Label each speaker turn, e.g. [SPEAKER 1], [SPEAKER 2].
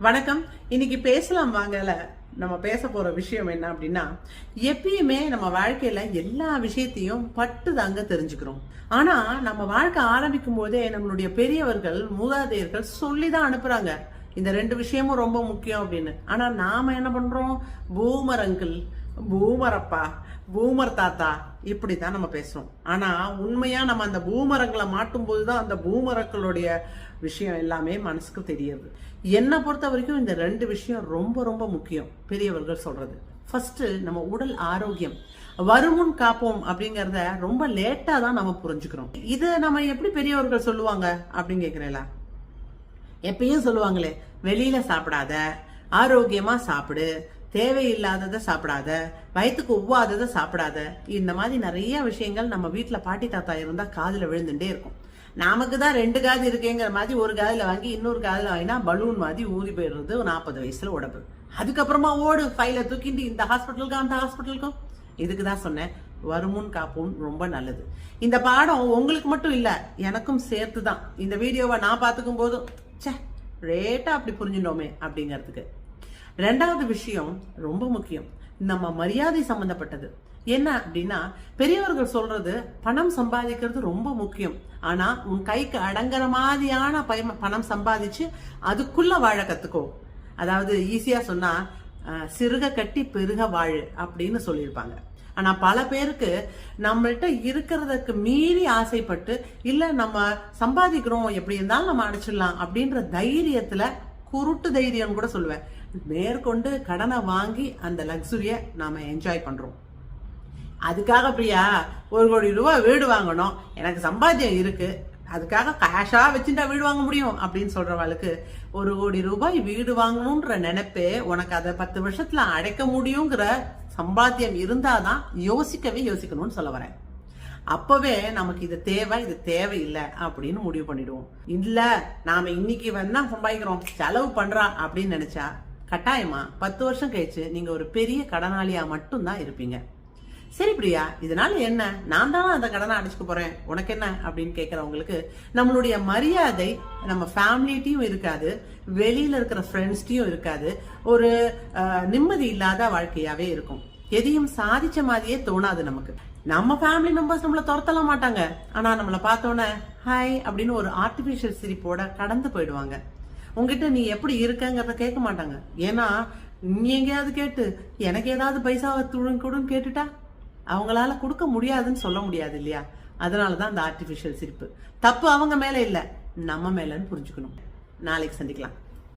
[SPEAKER 1] வணக்கம். இன்னைக்கு பேசலாம் வாங்கல நம்ம பேச போற விஷயம் என்ன அப்படின்னா, எப்பயுமே நம்ம வாழ்க்கையில எல்லா விஷயத்தையும் பட்டு தாங்க தெரிஞ்சுக்கிறோம். ஆனா நம்ம வாழ்க்கை ஆரம்பிக்கும் போதே நம்மளுடைய பெரியவர்கள் மூதாதையர்கள் சொல்லிதான் அனுப்புறாங்க, இந்த ரெண்டு விஷயமும் ரொம்ப முக்கியம் அப்படின்னு. ஆனா நாம என்ன பண்றோம், பூமர் அங்கிள், பூமர் அப்பா, பூமர் தாத்தா இப்படித்தான் நம்ம பேசுறோம். ஆனா உண்மையா நம்ம அந்த பூமரங்களை மாட்டும் போதுதான் அந்த பூமரங்களுடைய விஷயம் எல்லாமே மனசுக்கு தெரியுது. என்னை பொறுத்த வரைக்கும் இந்த ரெண்டு விஷயம் ரொம்ப ரொம்ப முக்கியம். பெரியவர்கள் சொல்றது ஃபர்ஸ்ட், நம்ம உடல் ஆரோக்கியம், வருமுன் காப்போம் அப்படிங்கறத ரொம்ப லேட்டா தான் நம்ம புரிஞ்சுக்கிறோம். இதை நம்ம எப்படி பெரியவர்கள் சொல்லுவாங்க அப்படின்னு கேக்குறீங்களா? எப்பயும் சொல்லுவாங்களே, வெளியில சாப்பிடாத, ஆரோக்கியமா சாப்பிடு, தேவையில்லாததை சாப்பிடாத, வயிற்றுக்கு ஒவ்வாததை சாப்பிடாத, இந்த மாதிரி நிறைய விஷயங்கள் நம்ம வீட்டுல பாட்டி தாத்தா இருந்தா காதுல விழுந்துட்டே இருக்கும். நமக்கு தான் ரெண்டு காது இருக்கேங்கிற மாதிரி ஒரு காதுல வாங்கி இன்னொரு காதுல வாங்கினா பலூன் மாதிரி ஊதி போயிடுறது 40 வயசுல உடம்பு. அதுக்கப்புறமா ஓடு ஃபைல தூக்கிட்டு இந்த ஹாஸ்பிட்டலுக்கும் அந்த ஹாஸ்பிட்டலுக்கும். இதுக்குதான் சொன்னேன், வருமுன் காப்போம் ரொம்ப நல்லது. இந்த பாடம் உங்களுக்கு மட்டும் இல்ல, எனக்கும் சேர்த்துதான். இந்த வீடியோவை நான் பாத்துக்கும் போதும் ரேட்டா அப்படி புரிஞ்சுட்டோமே அப்படிங்கிறதுக்கு. ரெண்டாவது விஷயம் ரொம்ப முக்கியம், நம்ம மரியாதை சம்பந்தப்பட்டது. என்ன அப்படின்னா, பெரியவர்கள் சொல்றது பணம் சம்பாதிக்கிறது ரொம்ப முக்கியம். ஆனா உன் கைக்கு அடங்குற மாதிரியான பணம் சம்பாதிச்சு அதுக்குள்ள வாழ கத்துக்கோ. அதாவது ஈஸியா சொன்னா, சிறுக கட்டி பெருக வாழு அப்படின்னு சொல்லியிருப்பாங்க. ஆனா பல பேருக்கு நம்மள்ட்ட இருக்கிறதுக்கு மீறி ஆசைப்பட்டு, இல்ல நம்ம சம்பாதிக்கிறோம் எப்படி இருந்தாலும் நம்ம அடைச்சிடலாம் அப்படின்ற தைரியத்துல, குருட்டு தைரியம் கூட சொல்லுவேன், மேற்கொண்டு கடனை வாங்கி அந்த லக்ஸுரிய நாம என்ஜாய் பண்றோம். அதுக்காக பிரியா 1 கோடி ரூபாய் வீடு வாங்கணும், எனக்கு சம்பாத்தியம் இருக்கு, அதுக்காக கேஷா வச்சுட்டா வீடு வாங்க முடியும் அப்படின்னு சொல்றவளுக்கு 1 கோடி ரூபாய் வீடு வாங்கணும்ன்ற நினைப்பே உனக்கு அதை 10 வருஷத்துல அடைக்க முடியுங்கிற சம்பாத்தியம் இருந்தாதான் யோசிக்கணும்னு சொல்ல வரேன். அப்பவே நமக்கு இது தேவை, இது தேவையில்லை அப்படின்னு முடிவு பண்ணிடுவோம். இல்ல நாம இன்னைக்கு வேணா சம்பாதிக்கிறோம், செலவு பண்றா அப்படின்னு நினைச்சா கட்டாயமா 10 வருஷம் கழிச்சு நீங்க ஒரு பெரிய கடனாளியா மட்டும்தான் இருப்பீங்க. சரி பிரியா, இதனால என்ன, நான் தானே அந்த கடனை அடைச்சுக்க போறேன், உனக்கு என்ன அப்படின்னு கேட்கறவங்களுக்கு நம்மளுடைய மரியாதை நம்ம ஃபேமிலிட்டையும் இருக்காது, வெளியில இருக்கிற ஃப்ரெண்ட்ஸ்டையும் இருக்காது, ஒரு நிம்மதி இல்லாத வாழ்க்கையாவே இருக்கும். எதையும் சாதிச்ச மாதிரியே தோணாது நமக்கு. நம்ம ஃபேமிலி மெம்பர்ஸ் நம்மள துரத்தலாம் மாட்டாங்க, ஆனா நம்மள பார்த்தோன்னே ஹாய் அப்படின்னு ஒரு ஆர்டிபிஷியல் சிரிப்போட கடந்து போயிடுவாங்க. உங்ககிட்ட நீ எப்படி இருக்கங்கிறத கேட்க மாட்டாங்க. ஏன்னா நீ எங்கேயாவது கேட்டு எனக்கு ஏதாவது பைசாவை கொடுன்னு கேட்டுட்டா அவங்களால கொடுக்க முடியாதுன்னு சொல்ல முடியாது இல்லையா? அதனாலதான் அந்த ஆர்டிபிஷியல் சிரிப்பு. தப்பு அவங்க மேல இல்ல, நம்ம மேலன்னு புரிஞ்சுக்கணும். நாளைக்கு சந்திக்கலாம்.